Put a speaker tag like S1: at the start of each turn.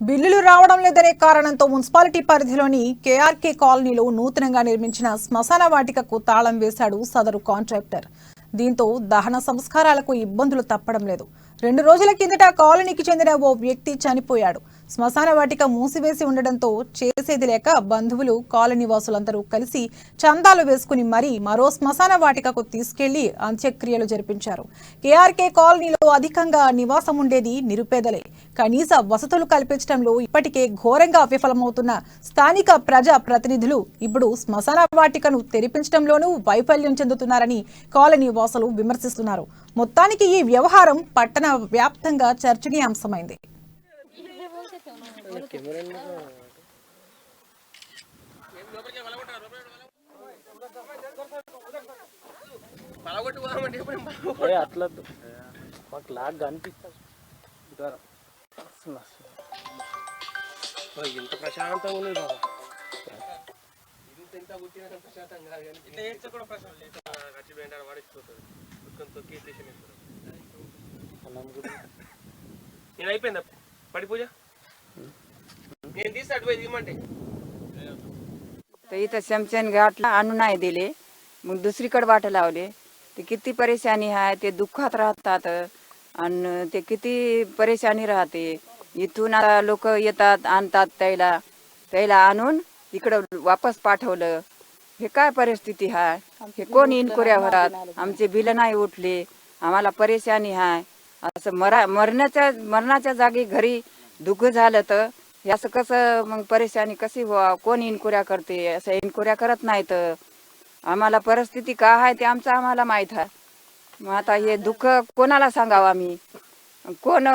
S1: బిల్లులు రావడం లేదనే కారణంతో మున్సిపాలిటీ పరిధిలోని కేఆర్కే కాలనీలో నూతనంగా నిర్మించిన శ్మశాన వాటికకు తాళం వేశాడు సదరు కాంట్రాక్టర్. దీంతో దహన సంస్కారాలకు ఇబ్బందులు తప్పడం లేదు. 2 రోజుల కిందట కాలనీకి చెందిన ఓ వ్యక్తి చనిపోయాడు. శ్మశాన వాటిక మూసివేసి ఉండడంతో చేసేది లేక బంధువులు, కాలనీ వాసులందరూ కలిసి చందాలు వేసుకుని మరో శ్మశాన వాటికకు తీసుకెళ్లి అంత్యక్రియలు జరిపించారు. కేఆర్కే కాలనీలో అధికంగా నివాసం ఉండేది నిరుపేదలే. కనీస వసతులు కల్పించడంలో ఇప్పటికే ఘోరంగా విఫలమవుతున్న స్థానిక ప్రజా ప్రతినిధులు ఇప్పుడు శ్మశాన వాటికను తెరిపించడంలోనూ వైఫల్యం చెందుతున్నారని కాలనీ వాసులు విమర్శిస్తున్నారు. మొత్తానికి ఈ వ్యవహారం పట్టణ వ్యాప్తంగా చర్చనీయాంశమైంది.
S2: ఇంత ప్రశాంతంగా ఉంది బాబా. నేను అయిపోయిందా పడి పూజ నేను తీసి अटवाय दिमंटे
S3: तर इथं शमशान घाटला आणून नाही दिले, मग दुसरीकडे वाट लावले. ते किती परेशानी आहे, ते दुःखात राहतात आणि ते किती परेशानी राहते. इथून आता लोक येतात, आणतात त्याला आणून इकडं वापस पाठवलं. हे काय परिस्थिती आहे? हे कोण इन्क्वायरी होतात? आमचे बिल नाही उठले, आम्हाला परेशानी आहे. असं मरणाच्या जागी घरी दुःख झालं तर हे असं कसं मग परेशानी कशी व्हावं? कोण इन्क्वायरी करते? असं इन्क्वायरी करत नाहीत. आम्हाला परिस्थिती काय आहे ते आम्हाला माहीत आहे. मग आता हे दुःख कोणाला सांगावं आम्ही? कोण